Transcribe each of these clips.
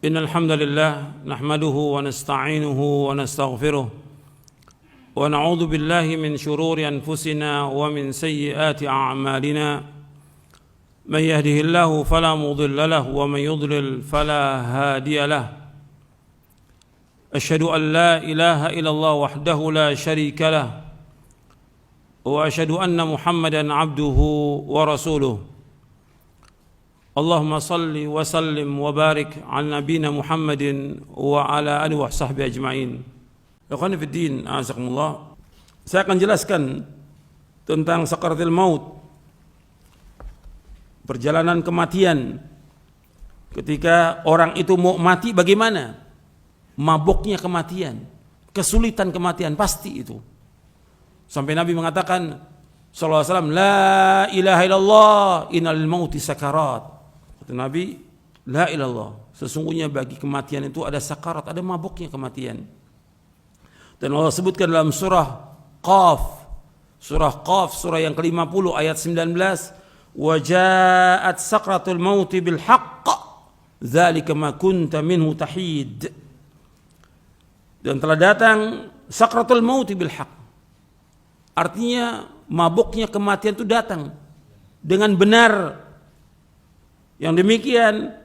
إن الحمد لله نحمده ونستعينه ونستغفره ونعوذ بالله من شرور أنفسنا ومن سيئات أعمالنا من يهده الله فلا مضل له ومن يضلل فلا هادي له أشهد أن لا إله إلا الله وحده لا شريك له وأشهد أن محمدا عبده ورسوله اللهم صل وسلم وبارك على نبينا محمد وعلى آله وصحبه أجمعين. Ikhwani fid din, a'azakumullah. Saya akan jelaskan tentang sakaratul maut, perjalanan kematian. Ketika orang itu mau mati, bagaimana mabuknya kematian, kesulitan kematian, pasti itu. Sampai Nabi mengatakan sallallahu alaihi wasallam, la ilaha illallah innal mauti sakarat. Kata Nabi, la ilallah, sesungguhnya bagi kematian itu ada sakarat, ada mabuknya kematian. Dan Allah sebutkan dalam surah Qaf, surah yang ke-50 ayat 19, wa ja'at sakratul mauti bil haqq dzalika ma kunta minhu tahid. Dan telah datang sakratul mauti bil haqq, artinya mabuknya kematian itu datang dengan benar. Yang demikian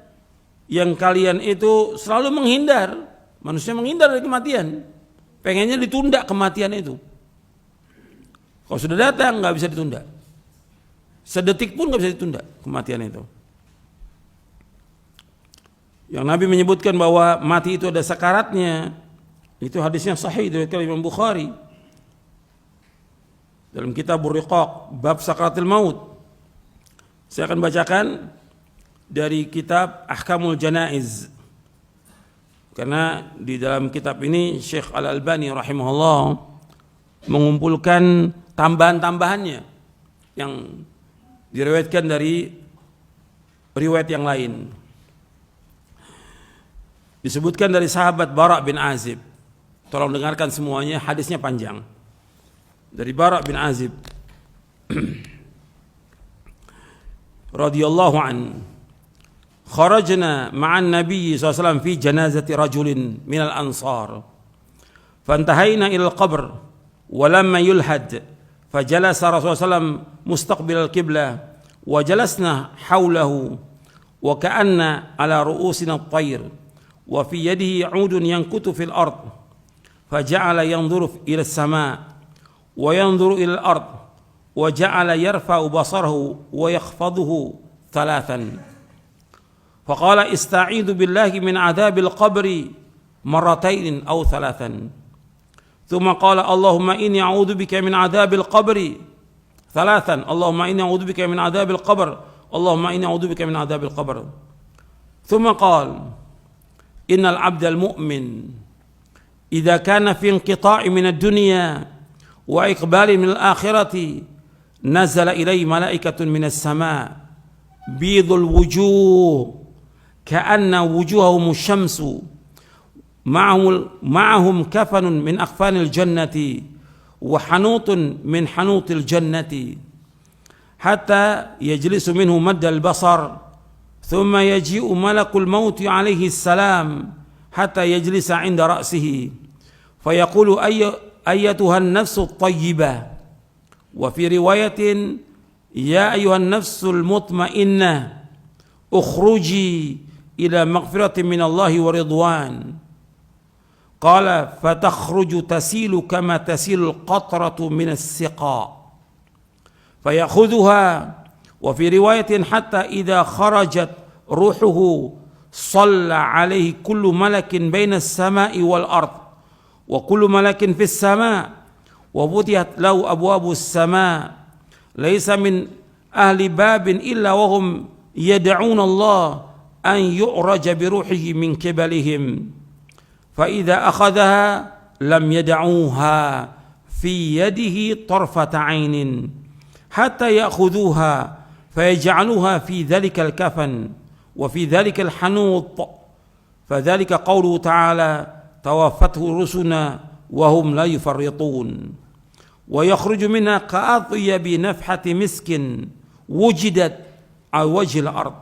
yang kalian itu selalu menghindar, manusia menghindar dari kematian, pengennya ditunda kematian itu. Kalau sudah datang nggak bisa ditunda, sedetik pun nggak bisa ditunda kematian itu. Yang Nabi menyebutkan bahwa mati itu ada sakaratnya, itu hadisnya sahih dari Imam Bukhari dalam kitab Riqaq bab sakaratul maut. Saya akan bacakan dari kitab Ahkamul Janaiz, karena di dalam kitab ini Syekh Al-Albani rahimahullah mengumpulkan tambahan-tambahannya yang diriwayatkan dari riwayat yang lain. Disebutkan dari sahabat Bara' bin Azib. Tolong dengarkan semuanya, hadisnya panjang. Dari Bara' bin Azib radhiyallahu an, kharajna ma'an Nabi sallallahu alaihi wasallam fi janazati rajulin minal ansar fantahayna ila al-qabr wa lamma yulhad fajalasa Rasulullah sallam mustaqbil al-qiblah wa jalasna hawlahu wa ka'anna ala ru'usina at-tayr wa fi yadihi 'udun yankutu fil ard faja'ala yanzuru ila as-sama' wa yanzuru ila al-ard wa ja'ala yarfa'u basarahu wa yakhfaduhu thalathan. فقال استعيذ بالله من عذاب القبر مرتين أو ثلاثا ثم قال اللهم إني أعوذ بك من عذاب القبر ثلاثا اللهم إني أعوذ بك من عذاب القبر اللهم إني أعوذ بك من عذاب القبر ثم قال إن العبد المؤمن إذا كان في انقطاع من الدنيا وإقبال من الآخرة نزل إليه ملائكة من السماء بيض الوجوه كأن وجوههم الشمس معهم كفن من أكفان الجنة وحنوط من حنوط الجنة حتى يجلس منه مد البصر ثم يجيء ملك الموت عليه السلام حتى يجلس عند رأسه فيقول أيتها النفس الطيبة وفي رواية يا أيها النفس المطمئنة اخرجي إلى مغفرة من الله ورضوان قال فتخرج تسيل كما تسيل القطرة من السقاء فيأخذها وفي رواية حتى إذا خرجت روحه صلى عليه كل ملك بين السماء والأرض وكل ملك في السماء وفتحت له أبواب السماء ليس من أهل باب إلا وهم يدعون الله أن يعرج بروحه من قبلهم فإذا أخذها لم يدعوها في يده طرفة عين حتى يأخذوها فيجعلوها في ذلك الكفن وفي ذلك الحنوط فذلك قوله تعالى توفته رسلنا وهم لا يفرطون ويخرج منها كأطيب نفحة مسك وجدت على وجه الأرض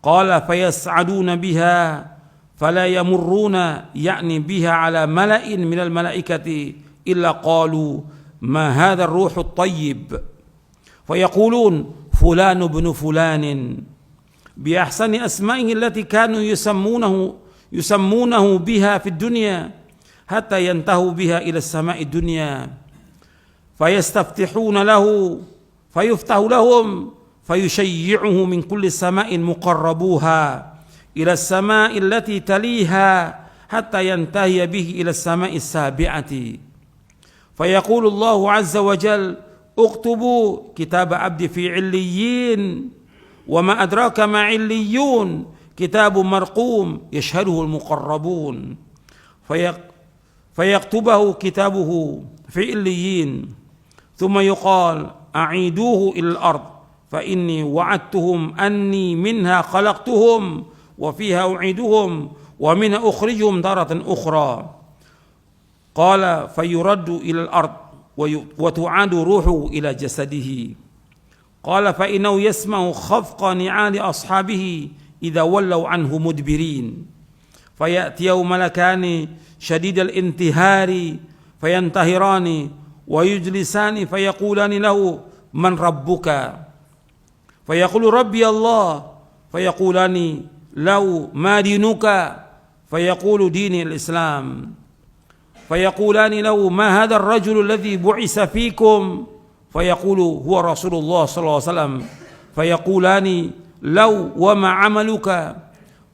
قال فيسعدون بها فلا يمرون يعني بها على ملأ من الملائكة إلا قالوا ما هذا الروح الطيب، فيقولون فلان ابن فلان بأحسن أسمائه التي كانوا يسمونه بها في الدنيا، حتى ينتهوا بها إلى السماء الدنيا، فيستفتحون له فيفتح لهم فيشيعه من كل سماء مقربوها إلى السماء التي تليها حتى ينتهي به إلى السماء السابعة، فيقول الله عز وجل اكتبوا كتاب عبدي في عليين، وما أدراك ما عليون، كتاب مرقوم يشهده المقربون، فيكتبه كتابه في عليين، ثم يقال أعيدوه إلى الأرض فإني وعدتهم أني منها خلقتهم وفيها أعيدهم ومنها أخرجهم تارة أخرى. قال فيرد إلى الأرض وتعاد روحه إلى جسده. قال فإنه يسمع خفق نعال أصحابه إذا ولوا عنه مدبرين، فيأتيه ملكان شديد الانتهار فينتهران ويجلسان فيقولان له من ربك؟ فيقول ربي الله، فيقولان له ما دينك؟ فيقول ديني الإسلام. فيقولان له ما هذا الرجل الذي بعث فيكم؟ فيقول هو رسول الله صلى الله عليه وسلم. فيقولان له وما عملك؟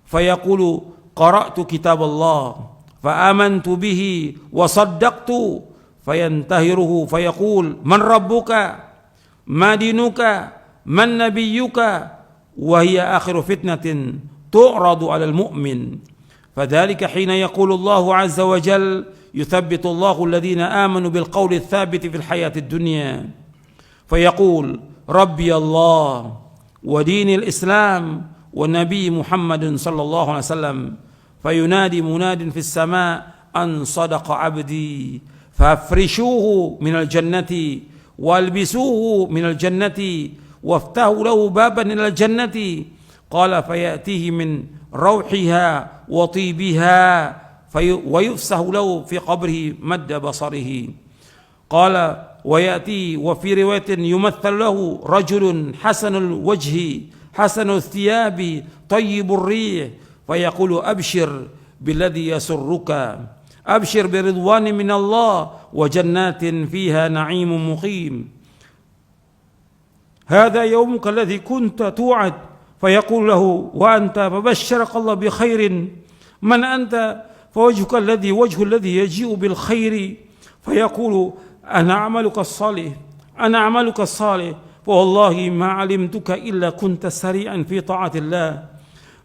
فيقول قرأت كتاب الله فآمنت به وصدقت. فينتهره فيقول من ربك؟ ما دينك؟ من نبيك؟ وهي آخر فتنة تعرض على المؤمن. فذلك حين يقول الله عز وجل يثبت الله الذين آمنوا بالقول الثابت في الحياة الدنيا، فيقول ربي الله ودين الإسلام والنبي محمد صلى الله عليه وسلم، فينادي مناد في السماء أن صدق عبدي، فافرشوه من الجنة والبسوه من الجنة وافتحوا له بابا إلى الجنة. قال فيأتيه من روحها وطيبها ويفسح له في قبره مد بصره. قال ويأتي وفي رواية يمثل له رجل حسن الوجه حسن الثياب طيب الريح، فيقول أبشر بالذي يسرك، أبشر برضوان من الله وجنات فيها نعيم مقيم، هذا يومك الذي كنت توعد. فيقول له وأنت؟ فبشرك الله بخير. من أنت؟ فوجهك الذي وجه الذي يجيء بالخير. فيقول أنا عملك الصالح، أنا عملك الصالح، فوالله ما علمتك إلا كنت سريعا في طاعة الله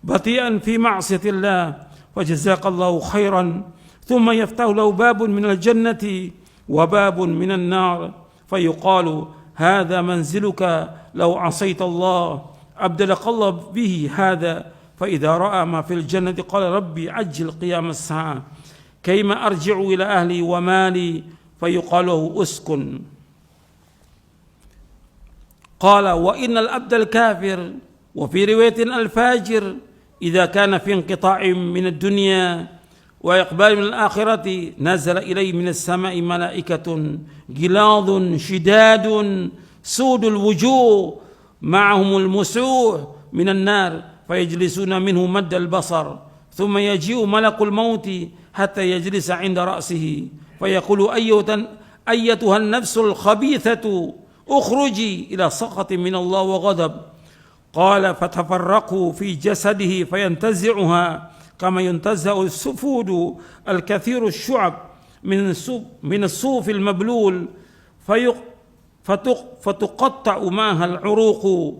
بطيئا في معصية الله، فجزاك الله خيرا. ثم يفتح له باب من الجنة وباب من النار، فيقال هذا منزلك لو عصيت الله، أبدلك الله به هذا. فإذا رأى ما في الجنة قال ربي عجل قيام الساعة كيما أرجع إلى أهلي ومالي، فيقال له أسكن. قال وإن الأبد الكافر وفي رواية الفاجر إذا كان في انقطاع من الدنيا وإقبال من الآخرة نزل إليه من السماء ملائكة غلاظ شداد سود الوجوه معهم المسوح من النار، فيجلسون منه مد البصر، ثم يجيء ملك الموت حتى يجلس عند رأسه، فيقول أيتها النفس الخبيثة اخرجي إلى سخط من الله وغضب. قال فتفرقوا في جسده فينتزعها كما ينتزع السفود الكثير الشعب من الصوف المبلول، فتقطع معها العروق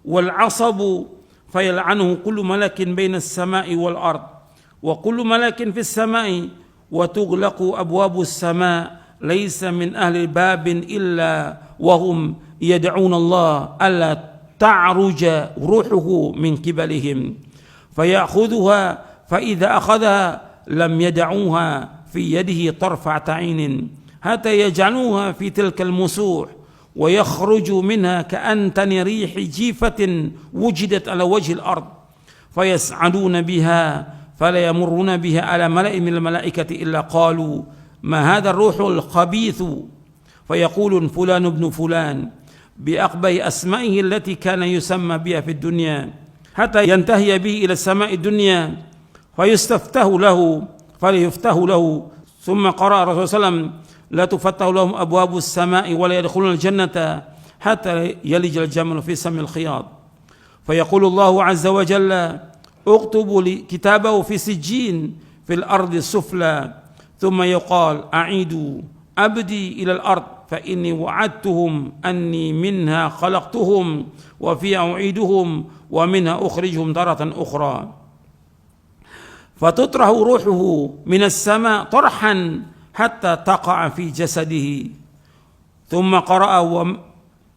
والعصب، فيلعنه كل ملك بين السماء والأرض وكل ملك في السماء، وتغلق أبواب السماء، ليس من أهل الباب إلا وهم يدعون الله ألا تعرج روحه من قبلهم، فيأخذها، فإذا أخذها لم يدعوها في يده طرفة عين حتى يجعلوها في تلك المسوح، ويخرج منها كأنتن ريح جيفة وجدت على وجه الأرض، فيسعدون بها فلا يمرون بها على ملأ من الملائكة إلا قالوا ما هذا الروح الخبيث فيقول فلان ابن فلان بأقبح أسمائه التي كان يسمى بها في الدنيا حتى ينتهي به إلى السماء الدنيا فيستفتح له ثم قرأ الرسول صلى الله عليه وسلم لا تفتح لهم أبواب السماء ولا يدخلون الجنة حتى يلج الجمل في سم الخياط فيقول الله عز وجل اكتبوا كتابه في سجين في الأرض السفلى ثم يقال أعيدوا أبدي إلى الأرض فإني وعدتهم أني منها خلقتهم وفيها أعيدهم ومنها أخرجهم تارة أخرى فتطرح روحه من السماء طرحا حتى تقع في جسده ثم قرأ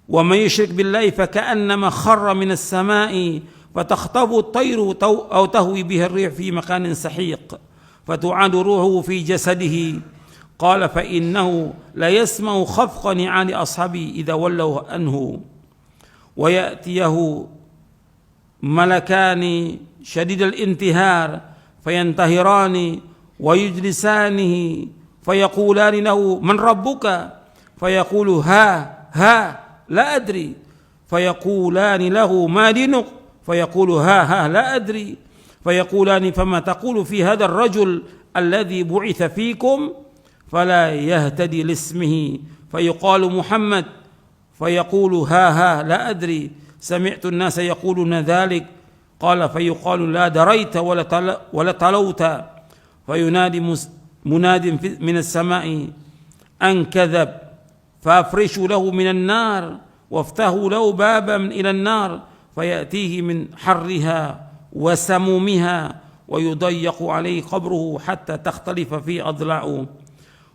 ومن يشرك بالله فكأنما خر من السماء فتخطف الطير أو تهوي به الريح في مكان سحيق فتعاد روحه في جسده قال فإنه لا يسمع خفق نعال أصحابه إذا ولوا عنه ويأتيه ملكان شديد الانتهار فينتهران ويجلسانه فيقولان له من ربك فيقول ها لا أدري فيقولان له ما دينك فيقول ها لا أدري فيقولان فما تقول في هذا الرجل الذي بعث فيكم فلا يهتدي لاسمه فيقال محمد فيقول ها لا أدري سمعت الناس يقولون ذلك قال فيقال لا دريت ولا تلوت فينادي مناد من السماء أن كذب فافرشوا له من النار وافتحوا له بابا إلى النار فيأتيه من حرها وسمومها ويضيق عليه قبره حتى تختلف فيه أضلاعه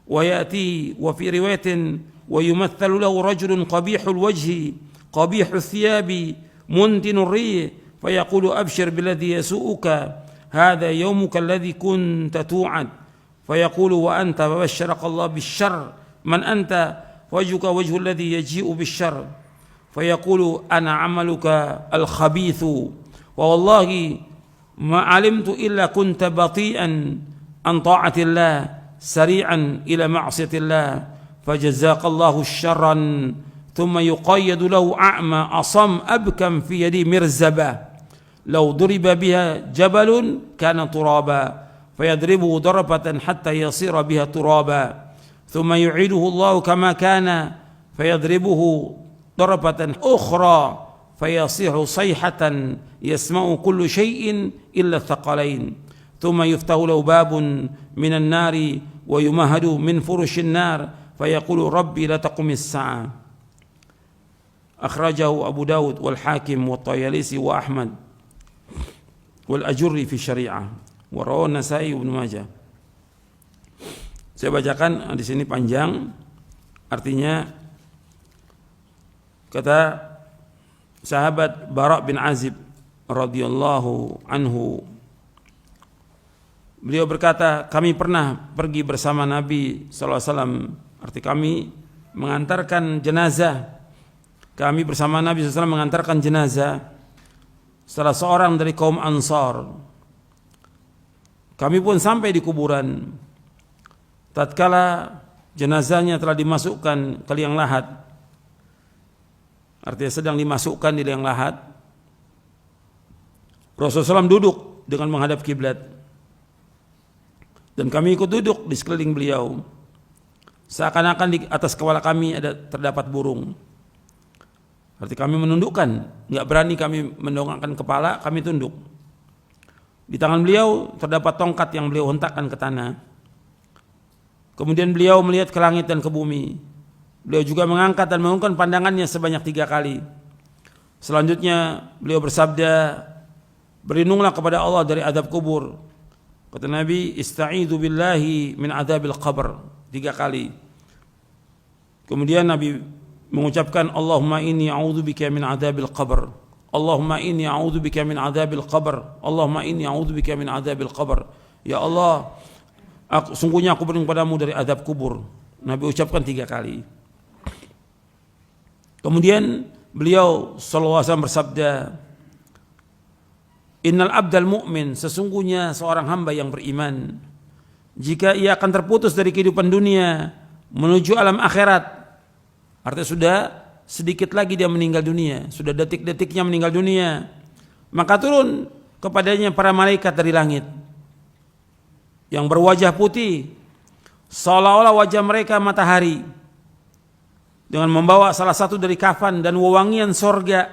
ويأتي وفي رواية ويمثل له رجل قبيح الوجه قبيح الثياب منتن الريح فيقول أبشر بالذي يسوءك هذا يومك الذي كنت توعد فيقول وأنت فبشرك الله بالشر من أنت وجهك وجه الذي يجيء بالشر فيقول أنا عملك الخبيث والله ما علمت إلا كنت بطيئا عن طاعة الله سريعا إلى معصية الله فجزاك الله شرا ثم يقيد له أعمى أصم أبكم في يدي مرزبة لو ضرب بها جبل كان ترابا فيضربه ضربة حتى يصير بها ترابا ثم يعيده الله كما كان فيضربه ضربة أخرى فيصيح صيحة يسمع كل شيء إلا الثقلين ثم يفتح له باب من النار ويمهد من فرش النار فيقول ربي لا تقم الساعة أخرجه أبو داود والحاكم والطيالسي وأحمد والأجري في الشريعة ورواه النسائي وابن Majah. Saya bacakan di sini panjang, artinya kata sahabat Bara bin Azib radhiyallahu anhu, beliau berkata, kami pernah pergi bersama Nabi sallallahu alaihi wasallam, arti kami mengantarkan jenazah. Kami bersama Nabi sallallahu alaihi wasallam mengantarkan jenazah salah seorang dari kaum Ansar. Kami pun sampai di kuburan. Tatkala jenazahnya telah dimasukkan ke liang lahat, artinya sedang dimasukkan di liang lahat, Rasulullah SAW duduk dengan menghadap kiblat dan kami ikut duduk di sekeliling beliau, seakan-akan di atas kepala kami terdapat burung. Arti kami menundukkan, nggak berani kami mendongakkan kepala, kami tunduk. Di tangan beliau terdapat tongkat yang beliau hentakkan ke tanah. Kemudian beliau melihat ke langit dan ke bumi. Beliau juga mengangkat dan mengangkat pandangannya sebanyak 3 kali. Selanjutnya beliau bersabda, berlindunglah kepada Allah dari azab kubur. Kata Nabi, ista'idzu billahi min adzabil qabr 3 kali. Kemudian Nabi mengucapkan, Allahumma inni a'udzubika min adzabil qabr. Allahumma inni a'udzubika min adzabil qabr. Allahumma inni a'udzubika min adzabil qabr. Ya Allah, sungguhnya aku berlindung padamu dari azab kubur. Nabi ucapkan 3 kali. Kemudian beliau sallallahu alaihi wasallam bersabda, Innal abdal mu'min, sesungguhnya seorang hamba yang beriman, jika ia akan terputus dari kehidupan dunia menuju alam akhirat, artinya sudah sedikit lagi dia meninggal dunia, sudah detik-detiknya meninggal dunia, maka turun kepadanya para malaikat dari langit yang berwajah putih seolah-olah wajah mereka matahari, dengan membawa salah satu dari kafan dan wewangian sorga,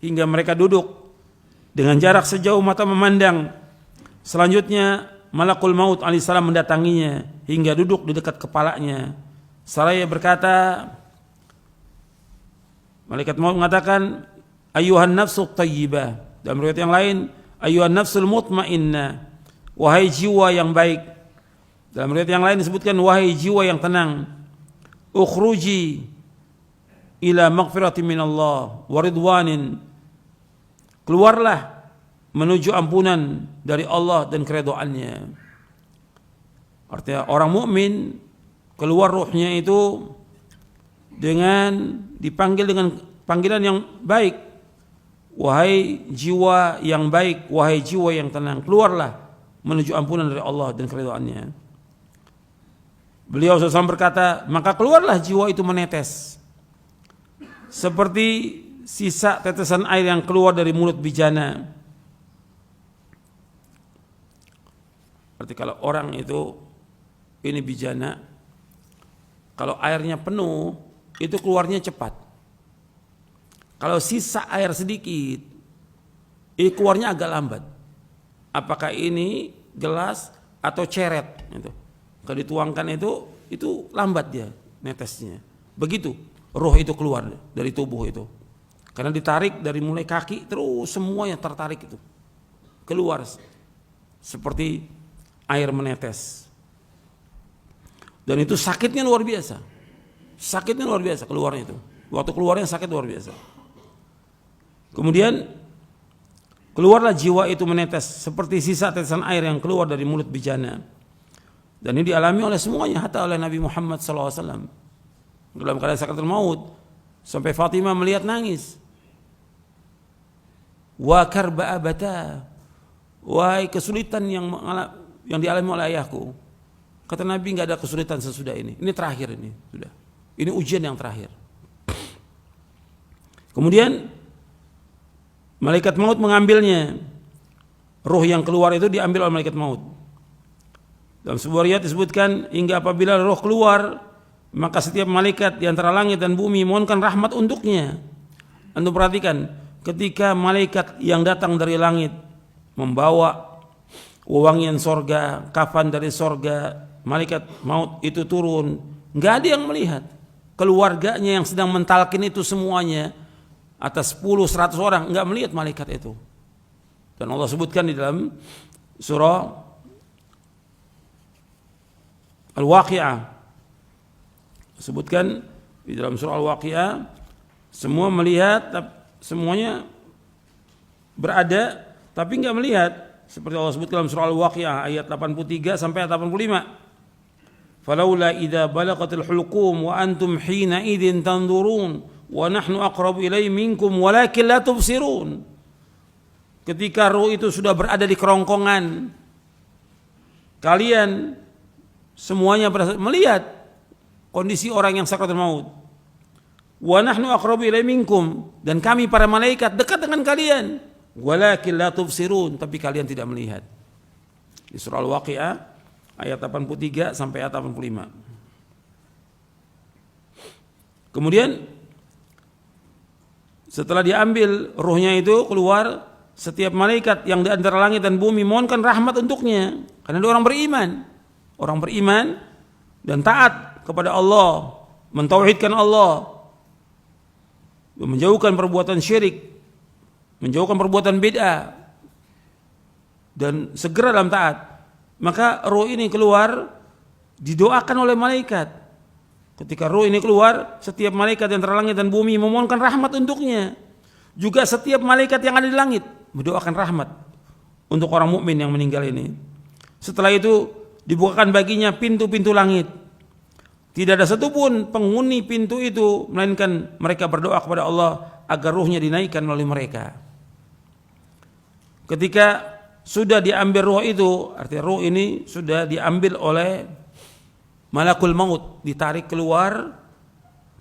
hingga mereka duduk dengan jarak sejauh mata memandang. Selanjutnya Malakul Maut alaihissalam mendatanginya hingga duduk di dekat kepalanya. Seraya berkata, malaikat maut mengatakan, ayyuhan nafsu thayyibah. Dalam riwayat yang lain, ayyuhan nafsul mutmainnah, wahai jiwa yang baik. Dalam riwayat yang lain disebutkan, wahai jiwa yang tenang, ukhruji ila maghfirati minallah wa ridwanin, keluarlah menuju ampunan dari Allah dan keridhaannya. Artinya orang mukmin keluar ruhnya itu dengan dipanggil dengan panggilan yang baik. Wahai jiwa yang baik, wahai jiwa yang tenang, keluarlah menuju ampunan dari Allah dan keridhaannya. Beliau SAW berkata, maka keluarlah jiwa itu menetes seperti sisa tetesan air yang keluar dari mulut bijana. Berarti kalau orang itu ini bijana, kalau airnya penuh itu keluarnya cepat. Kalau sisa air sedikit, ini keluarnya agak lambat. Apakah ini gelas atau ceret? Itu. Kalau dituangkan itu lambat dia netesnya. Begitu roh itu keluar dari tubuh itu. Karena ditarik dari mulai kaki terus semuanya tertarik itu keluar seperti air menetes. Dan itu sakitnya luar biasa. Sakitnya luar biasa keluarnya itu. Waktu keluarnya sakit luar biasa. Kemudian keluarlah jiwa itu menetes seperti sisa tetesan air yang keluar dari mulut bijana. Dan ini dialami oleh semuanya, hatta oleh Nabi Muhammad SAW dalam keadaan sakaratul maut, sampai Fatimah melihat nangis. Wa karba abata, wahai kesulitan yang dialami oleh ayahku. Kata Nabi, nggak ada kesulitan sesudah ini. Ini terakhir ini sudah. Ini ujian yang terakhir. Kemudian malaikat maut mengambilnya. Ruh yang keluar itu diambil oleh malaikat maut. Dalam sebuah riwayat disebutkan, hingga apabila roh keluar, maka setiap malaikat di antara langit dan bumi mohonkan rahmat untuknya. Anda perhatikan, ketika malaikat yang datang dari langit membawa wewangian sorga, kafan dari sorga, malaikat maut itu turun, nggak ada yang melihat. Keluarganya yang sedang mentalkin itu semuanya, atas 10-100 orang, nggak melihat malaikat itu. Dan Allah sebutkan di dalam surah Al-Waqi'ah, sebutkan di dalam surah Al-Waqi'ah, semua melihat, semuanya berada tapi enggak melihat, seperti Allah sebutkan dalam surah Al-Waqi'ah ayat 83 sampai 85. Falaula idza balagatil hulqum wa antum hina idzin tanzurun wa nahnu aqrabu ilaihi minkum walakin la tubsirun. Ketika roh itu sudah berada di kerongkongan, kalian semuanya melihat kondisi orang yang sakaratul maut. Wa nahnu aqrabu ilaihi minkum, dan kami para malaikat dekat dengan kalian. Walakin la tubsirun, tapi kalian tidak melihat. Di surah Al-Waqi'ah ayat 83 sampai ayat 85. Kemudian setelah diambil ruhnya itu keluar, setiap malaikat yang di antara langit dan bumi mohonkan rahmat untuknya, karena dia orang beriman. Orang beriman dan taat kepada Allah, mentauhidkan Allah, menjauhkan perbuatan syirik, menjauhkan perbuatan bid'ah, dan segera dalam taat. Maka roh ini keluar, didoakan oleh malaikat. Ketika roh ini keluar, setiap malaikat yang antara langit dan bumi memohonkan rahmat untuknya. Juga setiap malaikat yang ada di langit mendoakan rahmat untuk orang mukmin yang meninggal ini. Setelah itu dibukakan baginya pintu-pintu langit. Tidak ada satupun penghuni pintu itu melainkan mereka berdoa kepada Allah agar ruhnya dinaikkan oleh mereka. ketika sudah diambil ruh itu, artinya ruh ini sudah diambil oleh malakul maut, ditarik keluar,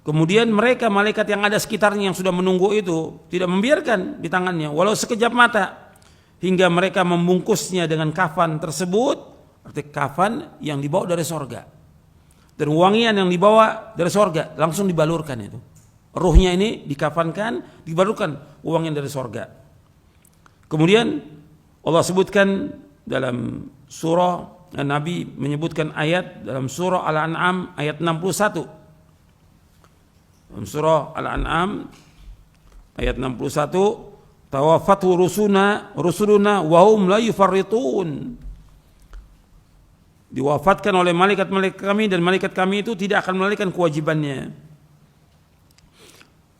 kemudian mereka malaikat yang ada sekitarnya yang sudah menunggu itu tidak membiarkan di tangannya walau sekejap mata, hingga mereka membungkusnya dengan kafan tersebut, artinya kafan yang dibawa dari sorga dan wangian yang dibawa dari sorga, langsung dibalurkan itu. Ruhnya ini dikafankan, dibalurkan wangian dari sorga. Kemudian Allah sebutkan dalam surah, Nabi menyebutkan ayat dalam surah Al-An'am ayat 61. Dalam surah Al-An'am ayat 61, tawaffatu rusuluna wa hum la yufarritun. Diwafatkan oleh malaikat-malaikat kami dan malaikat kami itu tidak akan melalaikan kewajibannya.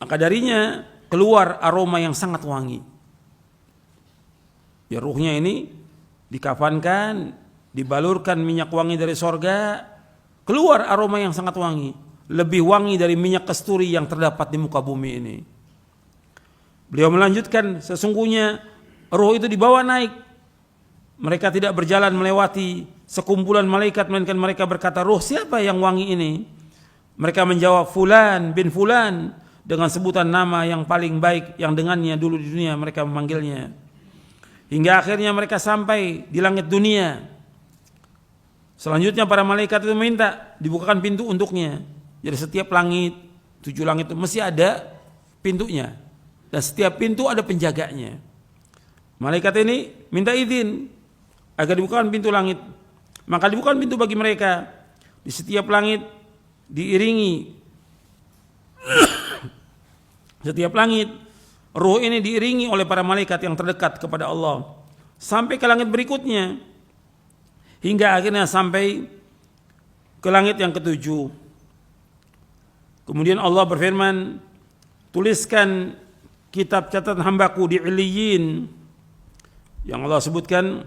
Maka darinya keluar aroma yang sangat wangi. Ya, ruhnya ini dikafankan, dibalurkan minyak wangi dari sorga, keluar aroma yang sangat wangi, lebih wangi dari minyak kasturi yang terdapat di muka bumi ini. Beliau melanjutkan, sesungguhnya ruh itu dibawa naik. Mereka tidak berjalan melewati sekumpulan malaikat, melainkan mereka berkata, ruh siapa yang wangi ini? Mereka menjawab, Fulan bin Fulan, dengan sebutan nama yang paling baik yang dengannya dulu di dunia mereka memanggilnya. Hingga akhirnya mereka sampai di langit dunia. Selanjutnya para malaikat itu minta dibukakan pintu untuknya. Jadi setiap langit, 7 langit itu mesti ada pintunya. Dan setiap pintu ada penjaganya. Malaikat ini minta izin agar dibukakan pintu langit. Maka dibukakan pintu bagi mereka. Di setiap langit diiringi setiap langit, ruh ini diiringi oleh para malaikat yang terdekat kepada Allah sampai ke langit berikutnya, hingga akhirnya sampai ke langit yang ke-7. Kemudian Allah berfirman, tuliskan kitab catatan hambaku di Illiyin, yang Allah sebutkan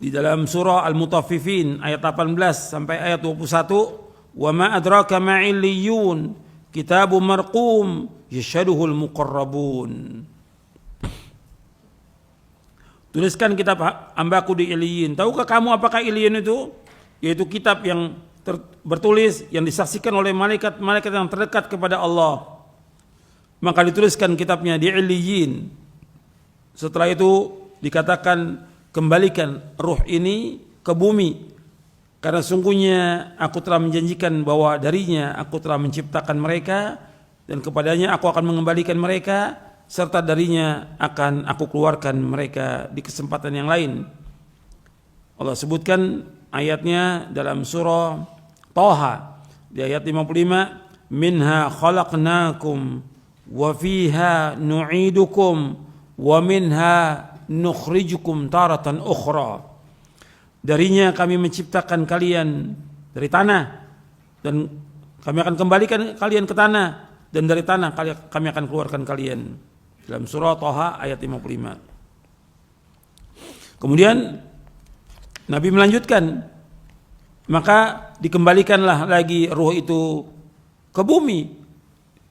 di dalam surah Al-Mutaffifin ayat 18 sampai ayat 21. Wa ma adraka ma illiyun kitabun marqum yashhaduhul muqarrabun. Tuliskan kitab hambaku di Illiyin. Tahukah kamu apakah Illiyin itu? Yaitu kitab yang bertulis, yang disaksikan oleh malaikat-malaikat yang terdekat kepada Allah. Maka dituliskan kitabnya di Illiyin. Setelah itu dikatakan, kembalikan ruh ini ke bumi, karena sungguhnya aku telah menjanjikan bahwa darinya aku telah menciptakan mereka dan kepadanya aku akan mengembalikan mereka, serta darinya akan aku keluarkan mereka di kesempatan yang lain. Allah sebutkan ayatnya dalam surah Thaha di ayat 55, minha khalaqnakum wa fiha nu'idukum wa minha nukhrijukum taratan ukhra. Darinya kami menciptakan kalian dari tanah dan kami akan kembalikan kalian ke tanah, dan dari tanah kami akan keluarkan kalian. Dalam surah Thaha ayat 55. Kemudian Nabi melanjutkan, maka dikembalikanlah lagi ruh itu ke bumi,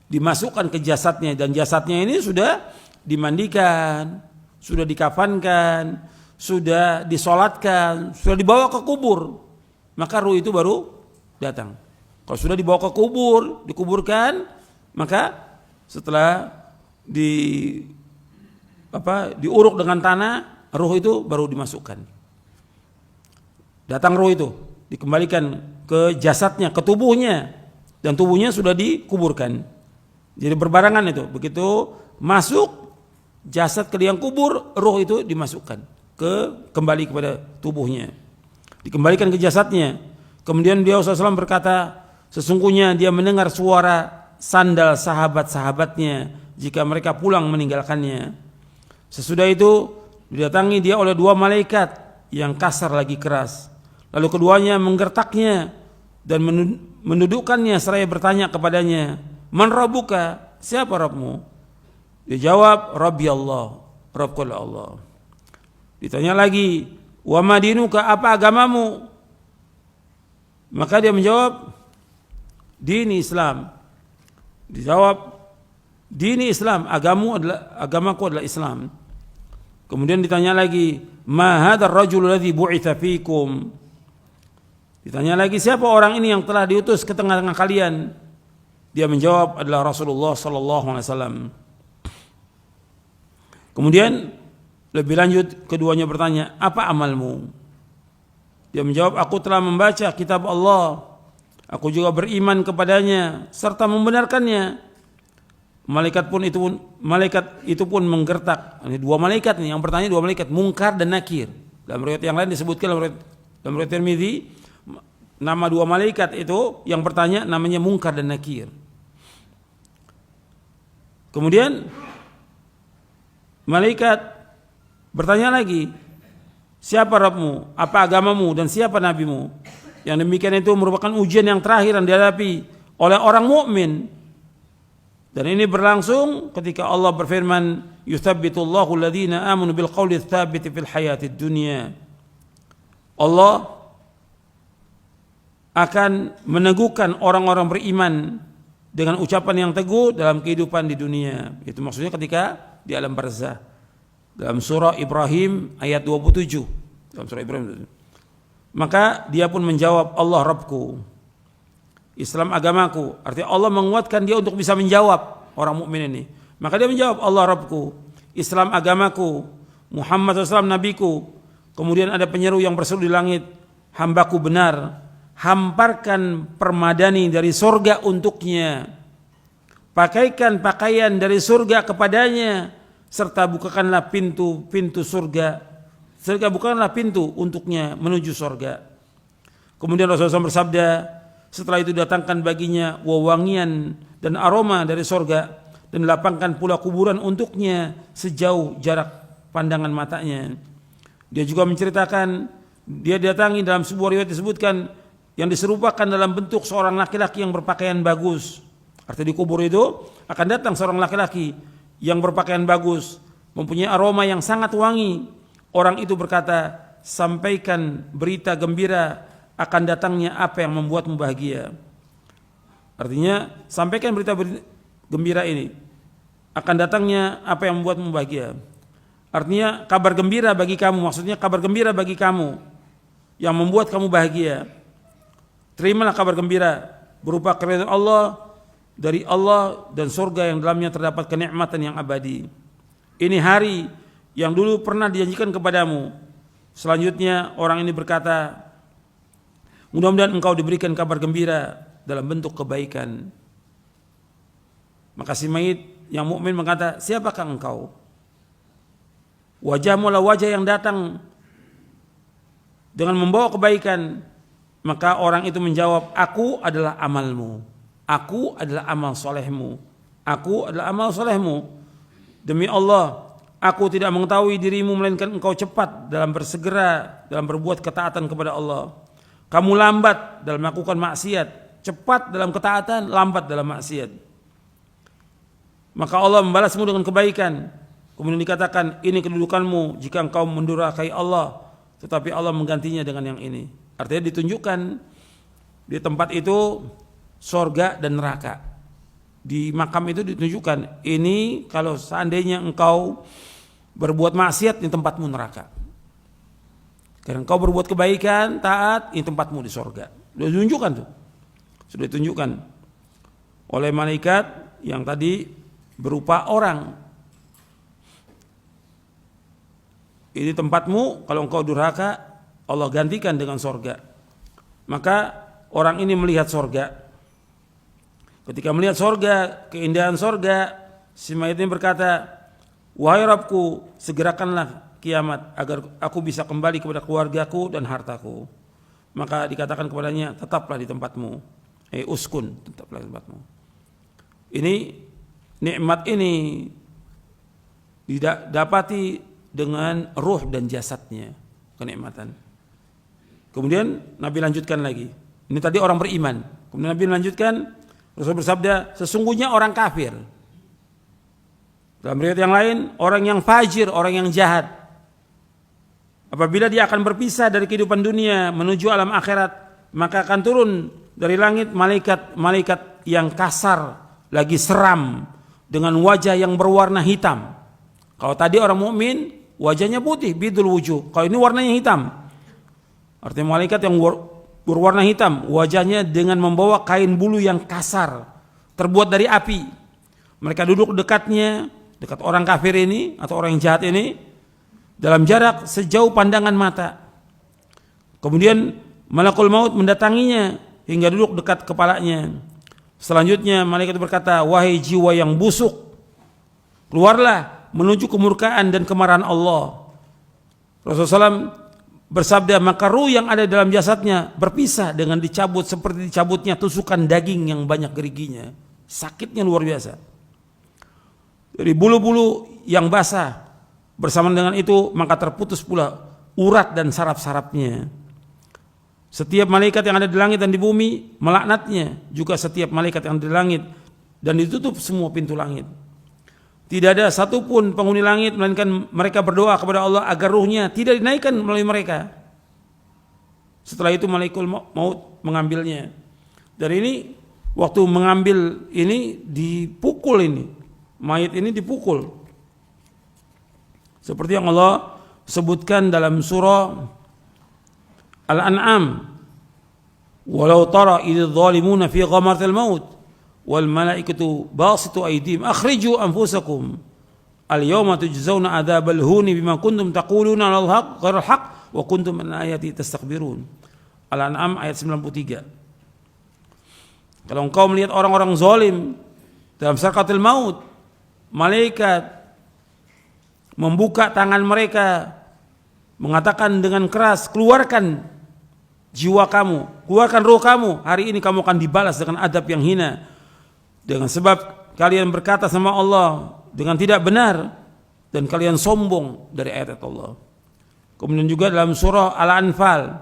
dimasukkan ke jasadnya, dan jasadnya ini sudah dimandikan, sudah dikafankan, sudah disolatkan, sudah dibawa ke kubur, maka ruh itu baru datang. Kalau sudah dibawa ke kubur, dikuburkan, maka setelah diuruk dengan tanah, ruh itu baru dimasukkan. Datang ruh itu, dikembalikan ke jasadnya, ke tubuhnya, dan tubuhnya sudah dikuburkan. Jadi berbarengan itu, begitu masuk jasad ke liang kubur, ruh itu dimasukkan kembali kepada tubuhnya, dikembalikan ke jasadnya. Kemudian beliau SAW berkata, sesungguhnya dia mendengar suara sandal sahabat-sahabatnya jika mereka pulang meninggalkannya. Sesudah itu didatangi dia oleh 2 malaikat yang kasar lagi keras. Lalu keduanya menggertaknya dan mendudukkannya seraya bertanya kepadanya, man rabbuka, siapa Rabbmu? Dia jawab, Rabbi Allah, Rabbku Allah. Ditanya lagi, wa madinuka, apa agamamu? Maka dia menjawab, dini Islam. Dijawab, dini Islam, agamaku adalah Islam. Kemudian ditanya lagi, ma hadzal rajul ladzi bu'itsa fikum. Ditanya lagi, siapa orang ini yang telah diutus ke tengah-tengah kalian? Dia menjawab, adalah Rasulullah sallallahu alaihi wasallam. Kemudian lebih lanjut keduanya bertanya, apa amalmu? Dia menjawab, aku telah membaca kitab Allah, aku juga beriman kepadanya serta membenarkannya. Malaikat itu pun menggertak. Ini dua malaikat nih, yang bertanya dua malaikat, Munkar dan Nakir. Dalam riwayat yang lain disebutkan dalam riwayat Tirmidzi, nama dua malaikat itu yang bertanya namanya Munkar dan Nakir. Kemudian malaikat bertanya lagi, siapa Rabbmu, apa agamamu, dan siapa nabimu? Yang demikian itu merupakan ujian yang terakhir yang dihadapi oleh orang mukmin. Dan ini berlangsung ketika Allah berfirman, yuthabbitullahu alladhina amanu bil qawli tsabiti fil hayatid dunya. Allah akan meneguhkan orang-orang beriman dengan ucapan yang teguh dalam kehidupan di dunia. Itu maksudnya ketika di alam barzah. Dalam surah Ibrahim ayat 27. Dalam surah Ibrahim. Maka dia pun menjawab, Allah Rabbku, Islam agamaku. Artinya Allah menguatkan dia untuk bisa menjawab orang mukmin ini. Maka dia menjawab, Allah Rabbku, Islam agamaku, Muhammad SAW nabiku. Kemudian ada penyeru yang berseru di langit, hambaku benar, hamparkan permadani dari surga untuknya, pakaikan pakaian dari surga kepadanya, serta bukakanlah pintu surga, serta bukakanlah pintu untuknya menuju surga. Kemudian Rasulullah SAW bersabda, setelah itu datangkan baginya wewangian dan aroma dari surga, dan lapangkan pula kuburan untuknya sejauh jarak pandangan matanya. Dia juga menceritakan, dia datangi dalam sebuah riwayat disebutkan yang diserupakan dalam bentuk seorang laki-laki yang berpakaian bagus. Artinya di kubur itu akan datang seorang laki-laki yang berpakaian bagus, mempunyai aroma yang sangat wangi. Orang itu berkata, sampaikan berita gembira akan datangnya apa yang membuatmu bahagia. Artinya sampaikan berita gembira ini, akan datangnya apa yang membuatmu bahagia. Artinya kabar gembira bagi kamu, maksudnya kabar gembira bagi kamu yang membuat kamu bahagia. Terimalah kabar gembira berupa keridhaan Allah, dari Allah dan surga yang dalamnya terdapat kenikmatan yang abadi. Ini hari yang dulu pernah dijanjikan kepadamu. Selanjutnya orang ini berkata, mudah-mudahan engkau diberikan kabar gembira dalam bentuk kebaikan. Maka si mayit yang mukmin berkata, siapakah engkau? Wajahmu adalah wajah yang datang dengan membawa kebaikan. Maka orang itu menjawab, aku adalah amalmu, aku adalah amal solehmu, aku adalah amal solehmu. Demi Allah, aku tidak mengetahui dirimu melainkan engkau cepat dalam bersegera dalam berbuat ketaatan kepada Allah. Kamu lambat dalam melakukan maksiat, cepat dalam ketaatan, lambat dalam maksiat. Maka Allah membalasmu dengan kebaikan. Kemudian dikatakan, ini kedudukanmu jika engkau mendurhakai Allah, tetapi Allah menggantinya dengan yang ini. Artinya ditunjukkan di tempat itu sorga dan neraka. Di makam itu ditunjukkan, ini kalau seandainya engkau berbuat maksiat, ini tempatmu neraka. Karena engkau berbuat kebaikan, taat, ini tempatmu di sorga. Sudah ditunjukkan tuh. Sudah ditunjukkan oleh malaikat yang tadi berupa orang. Ini tempatmu, kalau engkau durhaka, Allah gantikan dengan sorga. Maka orang ini melihat sorga. Ketika melihat sorga, keindahan sorga, si mayit ini berkata, wahai Rabbku, segerakanlah kiamat agar aku bisa kembali kepada keluargaku dan hartaku. Maka dikatakan kepadanya, tetaplah di tempatmu. Uskun, tetaplah di tempatmu. Ini nikmat ini didapati dengan ruh dan jasadnya, kenikmatan. Kemudian Nabi lanjutkan lagi. Ini tadi orang beriman. Kemudian Nabi lanjutkan, Rasul bersabda, sesungguhnya orang kafir. Dalam riwayat yang lain, orang yang fajir, orang yang jahat. Apabila dia akan berpisah dari kehidupan dunia menuju alam akhirat, maka akan turun dari langit malaikat yang kasar, lagi seram, dengan wajah yang berwarna hitam. Kalau tadi orang mukmin wajahnya putih, bidul wujuh. Kalau ini warnanya hitam. Artinya malaikat yang berwarna hitam, wajahnya dengan membawa kain bulu yang kasar, terbuat dari api. Mereka duduk dekatnya, dekat orang kafir ini atau orang yang jahat ini, dalam jarak sejauh pandangan mata. Kemudian malakul maut mendatanginya hingga duduk dekat kepalanya. Selanjutnya malaikat berkata, wahai jiwa yang busuk, keluarlah menuju kemurkaan dan kemarahan Allah. Rasulullah SAW bersabda, maka ruh yang ada dalam jasadnya berpisah dengan dicabut seperti dicabutnya tusukan daging yang banyak geriginya. Sakitnya luar biasa. Dari bulu-bulu yang basah, bersamaan dengan itu maka terputus pula urat dan saraf-sarafnya. Setiap malaikat yang ada di langit dan di bumi melaknatnya, juga setiap malaikat yang ada di langit, dan ditutup semua pintu langit. Tidak ada satupun penghuni langit melainkan mereka berdoa kepada Allah agar ruhnya tidak dinaikkan melalui mereka. Setelah itu malaikat maut mengambilnya. Dan ini waktu mengambil ini dipukul ini. Mayat ini dipukul. Seperti yang Allah sebutkan dalam surah Al-An'am. Walau tara idh zalimuna fi ghamaratil maut wal malaikatu basitu aydihim akhriju anfusakum al yawma tujzauna adzabal huni bima kuntum taquluna al haqq ghairal haqq wa kuntum an ayati tastakbirun. Al-An'am ayat 93. Kalau engkau melihat orang-orang zalim dalam sakaratul maut, malaikat membuka tangan mereka mengatakan dengan keras, keluarkan jiwa kamu, keluarkan roh kamu, hari ini kamu akan dibalas dengan adab yang hina. Dengan sebab kalian berkata sama Allah dengan tidak benar dan kalian sombong dari ayat Allah. Kemudian juga dalam surah Al-Anfal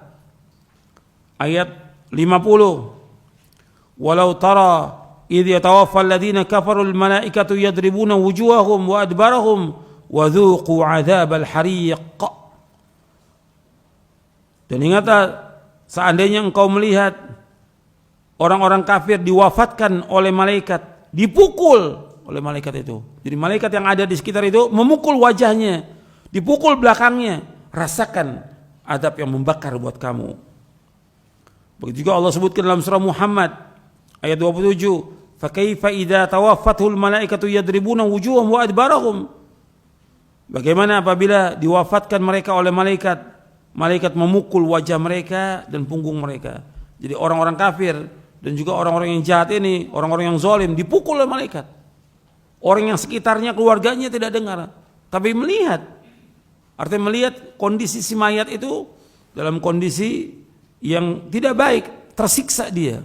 ayat 50, walau tara idh yatawaffa alladhina kafaru al-malaikatu yadribuna wujuhahum wa adbarahum wa dhuqu adzabal hariq. Dan ingatlah seandainya engkau melihat orang-orang kafir diwafatkan oleh malaikat, dipukul oleh malaikat itu. Jadi malaikat yang ada di sekitar itu memukul wajahnya, dipukul belakangnya. Rasakan adab yang membakar buat kamu. Begitu juga Allah sebutkan dalam surah Muhammad ayat 27, fa kaifa idza tawaffathul malaikatu yadribuna wujuhahum wa adbarahum. Bagaimana apabila diwafatkan mereka oleh malaikat, malaikat memukul wajah mereka dan punggung mereka. Jadi orang-orang kafir dan juga orang-orang yang jahat ini, orang-orang yang zalim dipukul oleh malaikat. Orang yang sekitarnya, keluarganya tidak dengar, tapi melihat. Artinya melihat kondisi si mayat itu dalam kondisi yang tidak baik, tersiksa dia.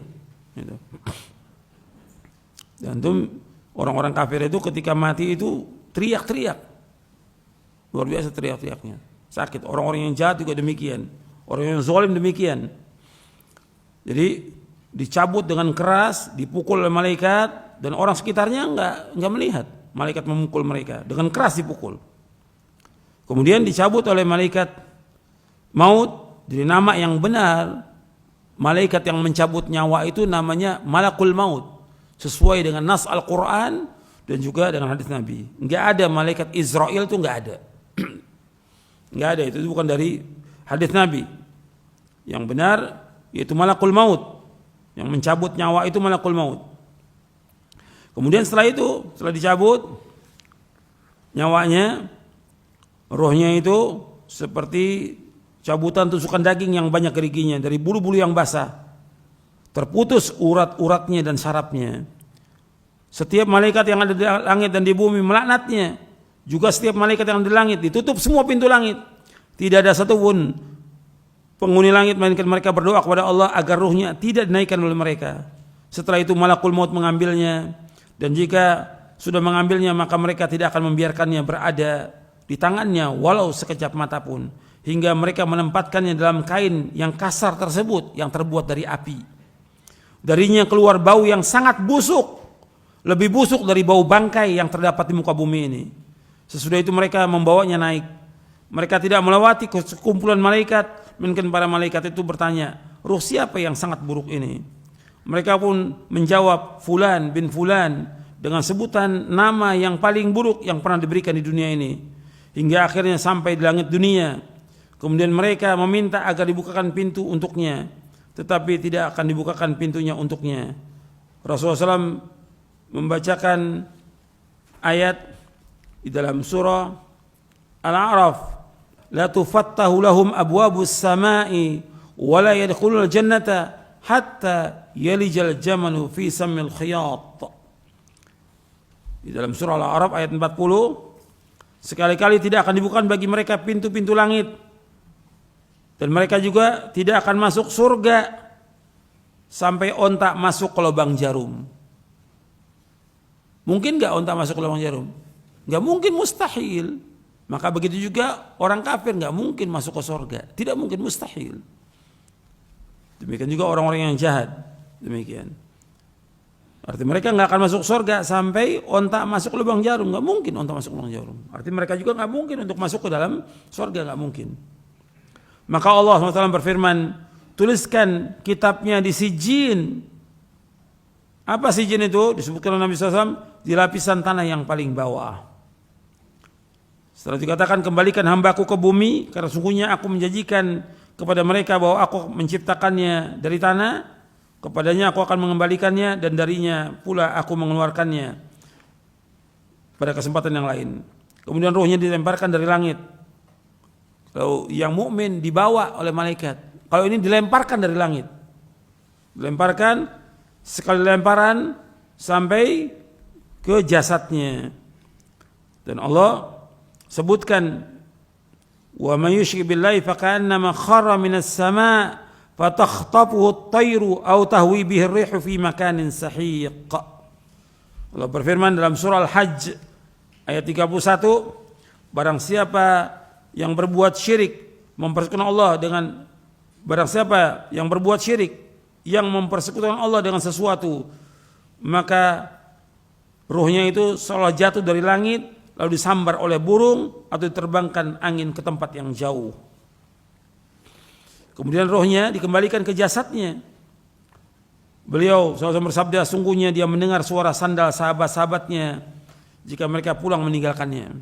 Dan itu orang-orang kafir itu ketika mati itu teriak-teriak. Luar biasa teriak-teriaknya. Sakit. Orang-orang yang jahat juga demikian. Orang yang zalim demikian. Jadi dicabut dengan keras, dipukul oleh malaikat, dan orang sekitarnya enggak melihat malaikat memukul mereka, dengan keras dipukul. Kemudian dicabut oleh malaikat maut. Jadi nama yang benar malaikat yang mencabut nyawa itu namanya malakul maut, sesuai dengan nas Al-Quran dan juga dengan hadis Nabi. Enggak ada malaikat Israel, itu enggak ada. Enggak ada, itu bukan dari hadis Nabi. Yang benar yaitu malakul maut, yang mencabut nyawa itu malakul maut. Kemudian setelah itu, setelah dicabut nyawanya, rohnya itu seperti cabutan tusukan daging yang banyak geriginya dari bulu-bulu yang basah. Terputus urat-uratnya dan sarafnya. Setiap malaikat yang ada di langit dan di bumi melaknatnya. Juga setiap malaikat yang ada di langit, ditutup semua pintu langit. Tidak ada satupun penghuni langit melainkan mereka berdoa kepada Allah agar ruhnya tidak dinaikkan oleh mereka. Setelah itu malakul maut mengambilnya, dan jika sudah mengambilnya maka mereka tidak akan membiarkannya berada di tangannya walau sekejap mata pun, hingga mereka menempatkannya dalam kain yang kasar tersebut yang terbuat dari api. Darinya keluar bau yang sangat busuk, lebih busuk dari bau bangkai yang terdapat di muka bumi ini. Sesudah itu mereka membawanya naik. Mereka tidak melewati sekumpulan malaikat, melainkan para malaikat itu bertanya, ruh siapa yang sangat buruk ini? Mereka pun menjawab, Fulan bin Fulan, dengan sebutan nama yang paling buruk yang pernah diberikan di dunia ini. hingga akhirnya sampai di langit dunia. Kemudian mereka meminta agar dibukakan pintu untuknya, tetapi tidak akan dibukakan pintunya untuknya. Rasulullah SAW membacakan ayat di dalam surah Al-A'raf, la tufattahu lahum abwabus samai wa la yadkhulul jannata hatta yalijal jamalu fi sammil khiyat. Di dalam surah Al-A'raf ayat 40, sekali-kali tidak akan dibukakan bagi mereka pintu-pintu langit, dan mereka juga tidak akan masuk surga sampai onta masuk ke lubang jarum. Mungkin gak onta masuk ke lubang jarum? Gak mungkin, mustahil. Maka begitu juga orang kafir gak mungkin masuk ke surga. Tidak mungkin, mustahil. Demikian juga orang-orang yang jahat. Demikian. Arti mereka gak akan masuk surga sampai onta masuk ke lubang jarum. Gak mungkin onta masuk ke lubang jarum. Arti mereka juga gak mungkin untuk masuk ke dalam surga. Gak mungkin. Maka Allah SWT berfirman, tuliskan kitabnya di sijin. Apa sijin itu? Disebutkan oleh Nabi SAW, di lapisan tanah yang paling bawah. Setelah dikatakan, kembalikan hambaku ke bumi, karena sungguhnya aku menjanjikan kepada mereka bahwa aku menciptakannya dari tanah, kepadanya aku akan mengembalikannya, dan darinya pula aku mengeluarkannya pada kesempatan yang lain. Kemudian ruhnya dilemparkan dari langit. Kalau yang mukmin dibawa oleh malaikat, kalau ini dilemparkan dari langit. Dilemparkan, sekali lemparan sampai ke jasadnya. Dan Allah sebutkan, wa may yusyrik billahi faka'annama kharra minas sama' fatakhtafuhu at-tayru aw tahwi bihi ar-rihu fi makanin sahiq. Allah berfirman dalam surah Al-Hajj ayat 31, barang siapa yang berbuat syirik mempersekutukan Allah dengan mempersekutukan Allah dengan sesuatu, maka ruhnya itu seolah jatuh dari langit lalu disambar oleh burung atau diterbangkan angin ke tempat yang jauh. Kemudian rohnya dikembalikan ke jasadnya. Beliau SAW bersabda, sungguhnya dia mendengar suara sandal sahabat-sahabatnya jika mereka pulang meninggalkannya.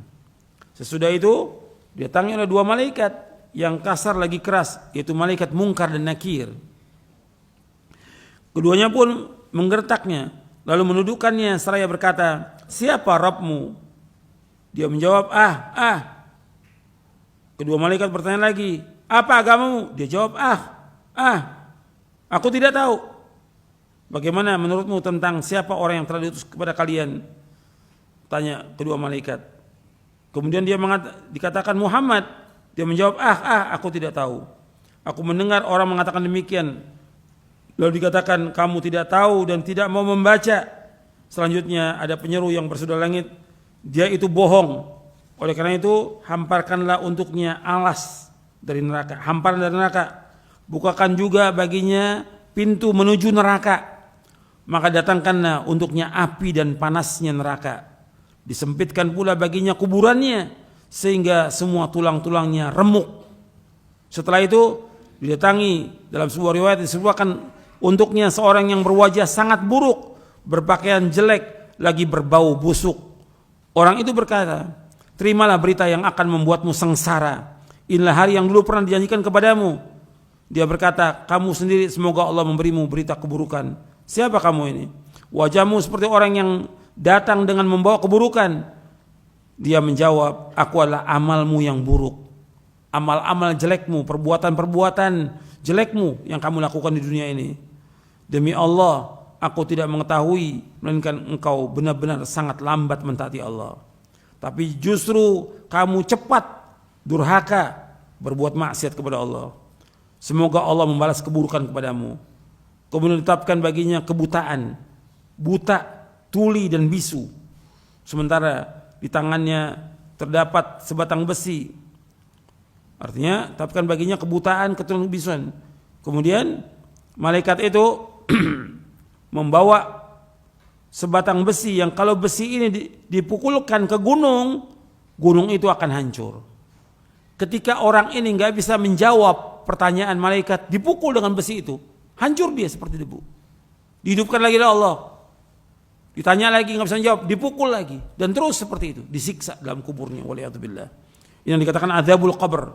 Sesudah itu didatangi oleh dua malaikat yang kasar lagi keras, yaitu malaikat Munkar dan Nakir. Keduanya pun menggertaknya, lalu menundukkannya seraya berkata, siapa Rabbmu? Dia menjawab, Kedua malaikat bertanya lagi, apa agamamu? Dia jawab, aku tidak tahu. Bagaimana menurutmu tentang siapa orang yang telah diutus kepada kalian? Tanya kedua malaikat. Kemudian dia dikatakan Muhammad. Dia menjawab, aku tidak tahu. Aku mendengar orang mengatakan demikian. Lalu dikatakan, kamu tidak tahu dan tidak mau membaca. Selanjutnya ada penyeru yang bersudah langit, dia itu bohong. Oleh karena itu hamparkanlah untuknya alas dari neraka, hamparan dari neraka. Bukakan juga baginya pintu menuju neraka. Maka datangkanlah untuknya api dan panasnya neraka. Disempitkan pula baginya kuburannya sehingga semua tulang-tulangnya remuk. Setelah itu didatangi, dalam sebuah riwayat disebutkan untuknya seorang yang berwajah sangat buruk, berpakaian jelek, lagi berbau busuk. Orang itu berkata, terimalah berita yang akan membuatmu sengsara. Inilah hari yang dulu pernah dijanjikan kepadamu. Dia berkata, kamu sendiri semoga Allah memberimu berita keburukan. Siapa kamu ini? Wajahmu seperti orang yang datang dengan membawa keburukan. Dia menjawab, aku adalah amalmu yang buruk. Amal-amal jelekmu, perbuatan-perbuatan jelekmu yang kamu lakukan di dunia ini. Demi Allah, aku tidak mengetahui, melainkan engkau benar-benar sangat lambat mentaati Allah. Tapi justru kamu cepat durhaka berbuat maksiat kepada Allah. Semoga Allah membalas keburukan kepadamu. Kemudian ditetapkan baginya kebutaan, buta, tuli dan bisu. Sementara di tangannya terdapat sebatang besi. Artinya tetapkan baginya kebutaan, keturunan bisuan. Kemudian malaikat itu membawa sebatang besi yang kalau besi ini dipukulkan ke gunung, gunung itu akan hancur. Ketika orang ini nggak bisa menjawab pertanyaan malaikat, dipukul dengan besi itu, hancur dia seperti debu. Dihidupkan lagi oleh Allah. Ditanya lagi nggak bisa jawab, dipukul lagi dan terus seperti itu, disiksa dalam kuburnya. Waliyatubillah. Ini yang dikatakan adzabul qabr.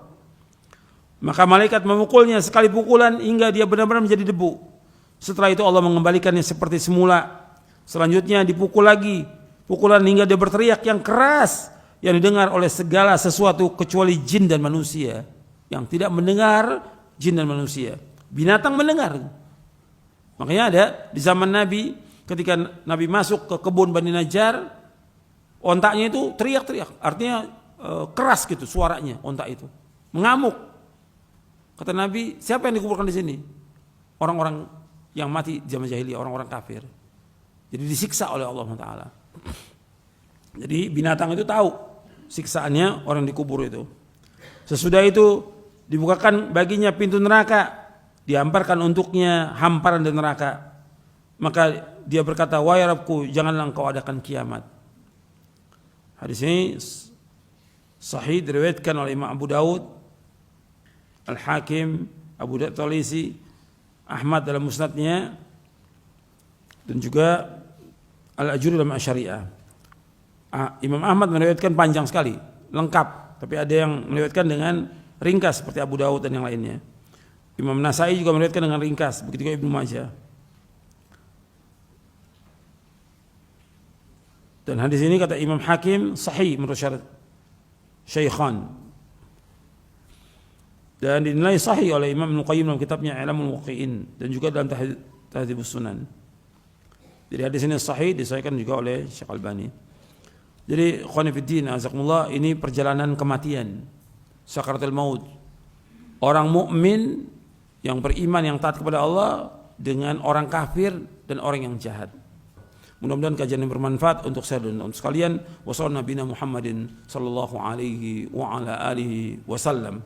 Maka malaikat memukulnya sekali pukulan hingga dia benar-benar menjadi debu. Setelah itu Allah mengembalikannya seperti semula. Selanjutnya dipukul lagi, pukulan hingga dia berteriak yang keras yang didengar oleh segala sesuatu kecuali jin dan manusia. Yang tidak mendengar, jin dan manusia. Binatang mendengar. Makanya ada di zaman Nabi, ketika Nabi masuk ke kebun Bani Najjar, ontaknya itu teriak-teriak, artinya keras gitu suaranya ontak itu, mengamuk. Kata Nabi, siapa yang dikuburkan di sini? Orang-orang yang mati zaman jahiliyah, orang-orang kafir. Jadi disiksa oleh Allah Taala. Jadi binatang itu tahu siksaannya orang dikubur itu. Sesudah itu dibukakan baginya pintu neraka, dihamparkan untuknya hamparan dari neraka. Maka dia berkata, wahai Rabbku, janganlah engkau adakan kiamat. Hadis ini sahih diriwayatkan oleh Imam Abu Daud, Al-Hakim, Abu Daud Thalisi, Ahmad dalam musnadnya, dan juga Al-Ajuri dalam Asy-Syariah. Imam Ahmad meriwayatkan panjang sekali, lengkap, tapi ada yang meriwayatkan dengan ringkas seperti Abu Daud dan yang lainnya. Imam Nasai juga meriwayatkan dengan ringkas, begitu juga Ibnu Majah. Dan hadis ini kata Imam Hakim sahih menurut syarat Syaikhan. Dan dinilai sahih oleh Imam Ibnu Qayyim dalam kitabnya I'lamul Muwaqqi'in dan juga dalam Tahdzibus Sunan. Jadi hadis ini sahih, disahihkan juga oleh Syekh Albani. Jadi ikhwan fillah azakumullah, ini perjalanan kematian, sakaratul maut. Orang mukmin yang beriman, yang taat kepada Allah dengan orang kafir dan orang yang jahat. Mudah-mudahan kajian yang bermanfaat untuk saya dan untuk sekalian. Wassallallahu nabiyana Muhammadin sallallahu alaihi wa ala alihi wasallam.